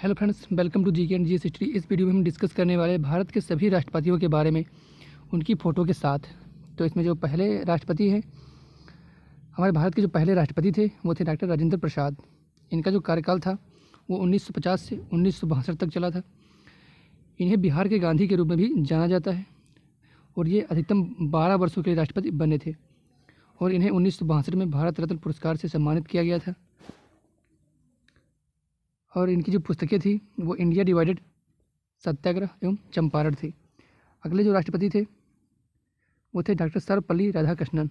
Hello friends, welcome to GK and GS history. इस video में हम डिस्कस करने वाले भारत के सभी राष्ट्रपतियों के बारे में, उनकी फ़ोटो के साथ। तो इसमें जो पहले राष्ट्रपति हैं, हमारे भारत के जो पहले राष्ट्रपति थे वो थे डॉक्टर राजेंद्र प्रसाद। इनका जो कार्यकाल था वो 1950 से 1962 तक चला था। इन्हें बिहार के गांधी के रूप में भी जाना जाता है और ये अधिकतम 12 वर्षों के लिए राष्ट्रपति बने थे और इन्हें 1962 में भारत रत्न पुरस्कार से सम्मानित किया गया था। और इनकी जो पुस्तकें थी वो इंडिया डिवाइडेड, सत्याग्रह एवं चंपारण थी। अगले जो राष्ट्रपति थे वो थे डॉक्टर सर्वपल्ली राधाकृष्णन।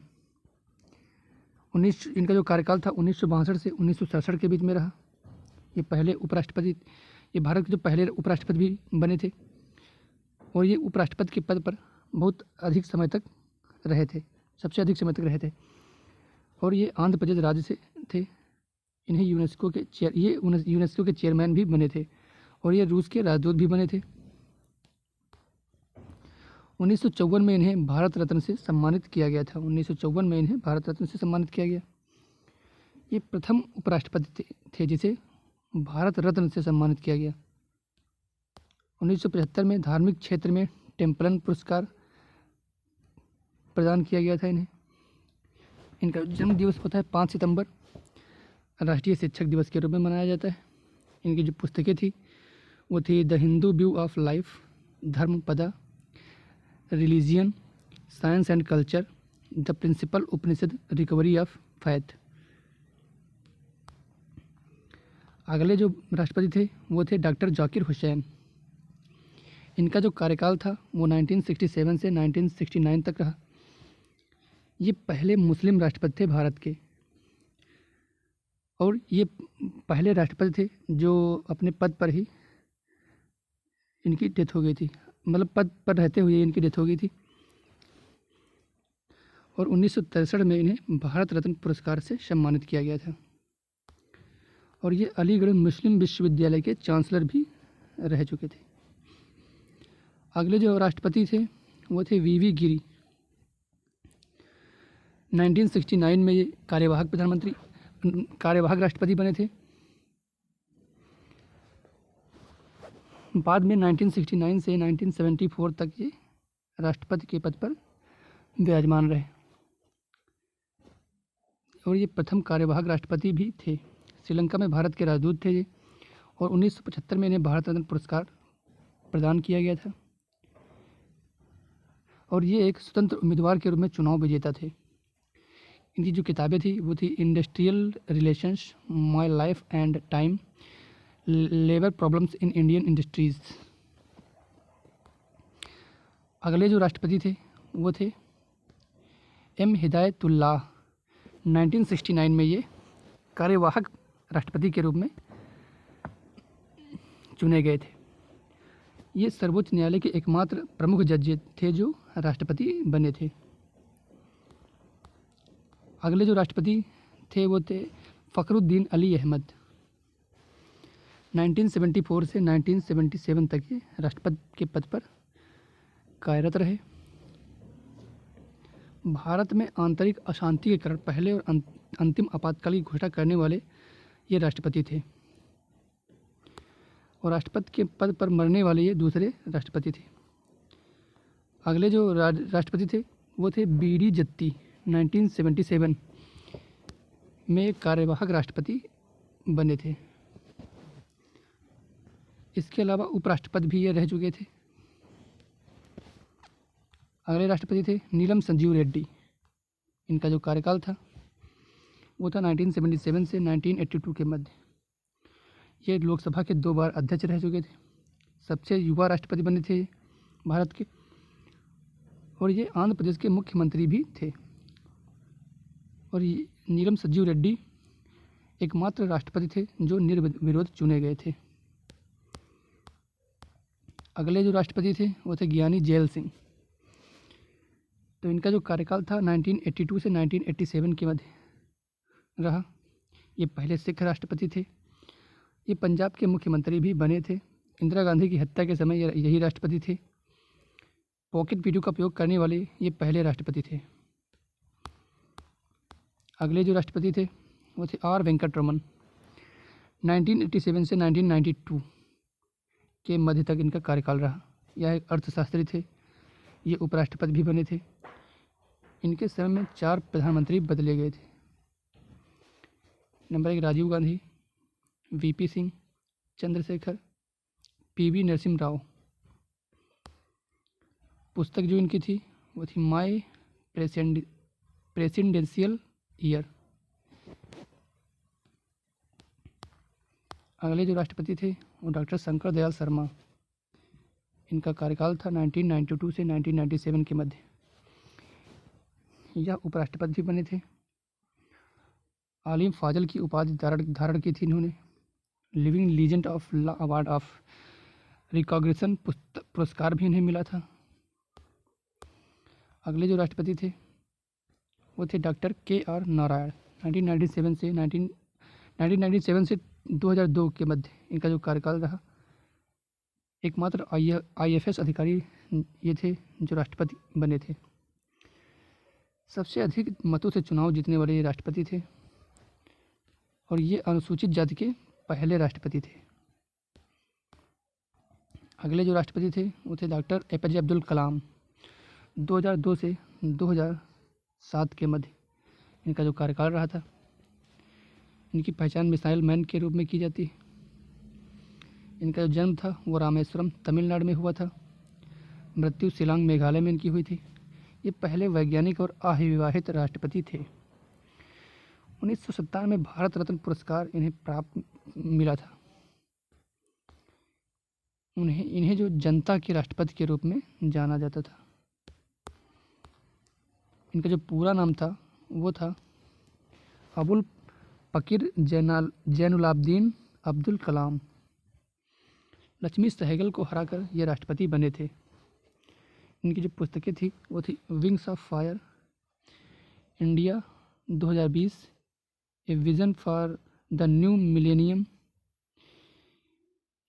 इनका जो कार्यकाल था 1962 से 1967 के बीच में रहा। ये पहले उपराष्ट्रपति, ये भारत के जो पहले उपराष्ट्रपति भी बने थे और ये उपराष्ट्रपति के पद पर बहुत अधिक समय तक रहे थे, सबसे अधिक समय तक रहे थे। और ये आंध्र प्रदेश राज्य से थे। इन्हें यूनेस्को के चेयरमैन भी बने थे और ये रूस के राजदूत भी बने थे। 1954 में इन्हें भारत रत्न से सम्मानित किया गया था। 1954 में इन्हें भारत रत्न से सम्मानित किया गया। ये प्रथम उपराष्ट्रपति थे जिसे भारत रत्न से सम्मानित किया गया। 1975 में धार्मिक क्षेत्र में टेम्पलन पुरस्कार प्रदान किया गया था इन्हें। इनका जन्म दिवस होता है 5 सितंबर, राष्ट्रीय शिक्षक दिवस के रूप में मनाया जाता है। इनकी जो पुस्तकें थी वो थी the Hindu view of life, Dhammapada, religion, science and culture, the principal Upanishad, recovery of faith. अगले जो राष्ट्रपति थे वो थे डॉक्टर जाकिर हुसैन। इनका जो कार्यकाल था वो 1967 से 1969 तक रहा। ये पहले मुस्लिम राष्ट्रपति थे भारत के और ये पहले राष्ट्रपति थे जो अपने पद पर ही इनकी डेथ हो गई थी, मतलब पद पर रहते हुए इनकी डेथ हो गई थी। और 1963 में इन्हें भारत रत्न पुरस्कार से सम्मानित किया गया था। और ये अलीगढ़ मुस्लिम विश्वविद्यालय के चांसलर भी रह चुके थे। अगले जो राष्ट्रपति थे वो थे वीवी गिरी। 1969 में ये कार्यवाहक राष्ट्रपति बने थे। बाद में 1969 से 1974 तक ये राष्ट्रपति के पद पर विराजमान रहे और ये प्रथम कार्यवाहक राष्ट्रपति भी थे। श्रीलंका में भारत के राजदूत थे ये और 1975 में इन्हें भारत रत्न पुरस्कार प्रदान किया गया था और ये एक स्वतंत्र उम्मीदवार के रूप में चुनाव विजेता थे। इनकी जो किताबें थी वो थी industrial relations, my life and time, labour problems in Indian industries. अगले जो राष्ट्रपति थे वो थे एम हिदायतुल्लाह। 1969 में ये कार्यवाहक राष्ट्रपति के रूप में चुने गए थे। ये सर्वोच्च न्यायालय के एकमात्र प्रमुख जज थे जो राष्ट्रपति बने थे। अगले जो राष्ट्रपति थे वो थे फ़खरुद्दीन अली अहमद। 1974 से 1977 तक ये राष्ट्रपति के पद पर कार्यरत रहे। भारत में आंतरिक अशांति के कारण पहले और अंतिम आपातकाल की घोषणा करने वाले ये राष्ट्रपति थे और राष्ट्रपति के पद पर मरने वाले ये दूसरे राष्ट्रपति थे। अगले जो राष्ट्रपति थे वो थे बीडी जत्ती। 1977 में कार्यवाहक राष्ट्रपति बने थे। इसके अलावा उपराष्ट्रपति भी ये रह चुके थे। अगले राष्ट्रपति थे नीलम संजीव रेड्डी। इनका जो कार्यकाल था वो था 1977 से 1982 के मध्य। ये लोकसभा के 2 बार अध्यक्ष रह चुके थे, सबसे युवा राष्ट्रपति बने थे भारत के और ये आंध्र प्रदेश के मुख्यमंत्री भी थे। और ये नीलम संजीव रेड्डी एकमात्र राष्ट्रपति थे जो निर्विरोध चुने गए थे। अगले जो राष्ट्रपति थे वो थे ज्ञानी जैल सिंह। तो इनका जो कार्यकाल था 1982 से 1987 के मध्य रहा। ये पहले सिख राष्ट्रपति थे। ये पंजाब के मुख्यमंत्री भी बने थे। इंदिरा गांधी की हत्या के समय यही राष्ट्रपति थे। पॉकेट वीडियो का उपयोग करने वाले ये पहले राष्ट्रपति थे। अगले जो राष्ट्रपति थे वो थे आर वेंकट रमन। 1987 से 1992 के मध्य तक इनका कार्यकाल रहा। यह एक अर्थशास्त्री थे। ये उपराष्ट्रपति भी बने थे। इनके समय में 4 प्रधानमंत्री बदले गए थे। नंबर 1 राजीव गांधी, वीपी सिंह, चंद्रशेखर, पीवी नरसिम्हा राव। पुस्तक जो इनकी थी वो थी माय प्रेसिडेंशियल ईयर। अगले जो राष्ट्रपति थे वो डॉक्टर शंकर दयाल शर्मा। इनका कार्यकाल था 1992 से 1997 के मध्य। यह उपराष्ट्रपति भी बने थे। आलिम फाजल की उपाधि धारण की थी इन्होंने। Living legend of law award of recognition पुरस्कार भी इन्हें मिला था। अगले जो राष्ट्रपति थे वो थे डॉक्टर KR नारायण। 1997 से 2002 के मध्य इनका जो कार्यकाल रहा। एकमात्र IFS अधिकारी ये थे जो राष्ट्रपति बने थे। सबसे अधिक मतों से चुनाव जीतने वाले ये राष्ट्रपति थे और ये अनुसूचित जाति के पहले राष्ट्रपति थे। अगले जो राष्ट्रपति थे वो थे डॉक्टर APJ अब्दुल कलाम। 2002 से 2007 के मध्य इनका जो कार्यकाल रहा था। इनकी पहचान मिसाइल मैन के रूप में की जाती है। इनका जो जन्म था वो रामेश्वरम तमिलनाडु में हुआ था। मृत्यु शिलांग मेघालय में इनकी हुई थी। ये पहले वैज्ञानिक और अविवाहित राष्ट्रपति थे। 1957 में भारत रत्न पुरस्कार इन्हें प्राप्त मिला था। इन्हें जो जनता के राष्ट्रपति के रूप में जाना जाता था। इनका जो पूरा नाम था वो था अबुल फकीर जैनुलाब्दीन अब्दुल कलाम। लक्ष्मी सहगल को हराकर ये राष्ट्रपति बने थे। इनकी जो पुस्तकें थी वो थी wings of fire, India 2020, a vision for the new millennium,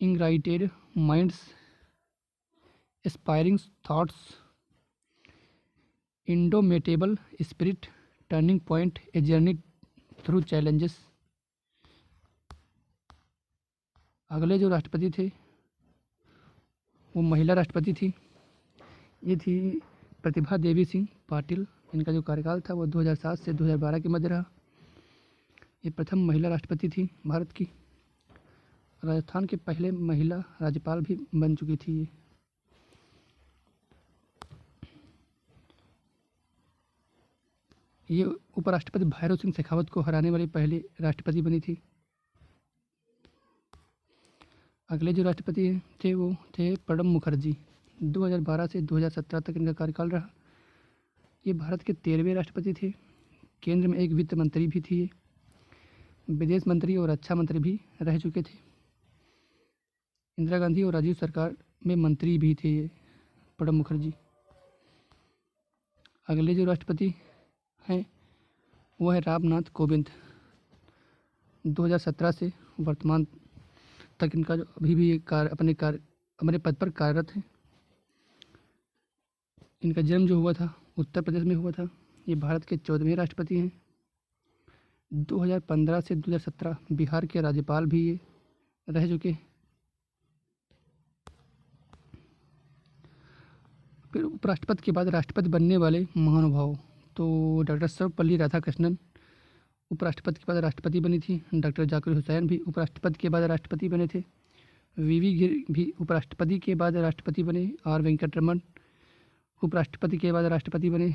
ignited minds, aspiring thoughts, indomitable spirit, turning point, a journey through challenges. अगले जो राष्ट्रपति थे वो महिला राष्ट्रपति थी। ये थी प्रतिभा देवी सिंह पाटिल। इनका जो कार्यकाल था वो 2007 से 2012 के मध्य रहा। ये प्रथम महिला राष्ट्रपति थी भारत की। राजस्थान के पहले महिला राज्यपाल भी बन चुकी थी ये उपराष्ट्रपति भैरव सिंह शेखावत को हराने वाली पहली राष्ट्रपति बनी थी। अगले जो राष्ट्रपति थे वो थे प्रणब मुखर्जी। 2012 से 2017 तक इनका कार्यकाल रहा। ये भारत के 13वें राष्ट्रपति थे। केंद्र में एक वित्त मंत्री भी थे। विदेश मंत्री और रक्षा मंत्री भी रह चुके थे। इंदिरा गांधी और राजीव सरकार में मंत्री भी थे ये प्रणब मुखर्जी। अगले जो राष्ट्रपति हैं वो है रामनाथ कोविंद। 2017 से वर्तमान तक इनका जो अभी भी अपने पद पर कार्यरत हैं। इनका जन्म जो हुआ था उत्तर प्रदेश में हुआ था। ये भारत के 14वें राष्ट्रपति हैं। 2015 से 2017 बिहार के राज्यपाल भी ये रह चुके। फिर उपराष्ट्रपति के बाद राष्ट्रपति बनने वाले महानुभाव तो डॉक्टर सर्वपल्ली राधाकृष्णन उपराष्ट्रपति के बाद राष्ट्रपति बनी थी। डॉक्टर जाकिर हुसैन भी उपराष्ट्रपति के बाद राष्ट्रपति बने थे। वीवी गिर भी उपराष्ट्रपति के बाद राष्ट्रपति बने। आर वेंकटरमन उपराष्ट्रपति के बाद राष्ट्रपति बने।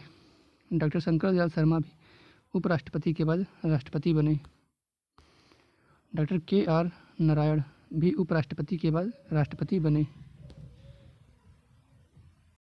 डॉक्टर शंकर दयाल शर्मा भी उपराष्ट्रपति के बाद राष्ट्रपति बने। डॉक्टर KR नारायण भी उपराष्ट्रपति के बाद राष्ट्रपति बने।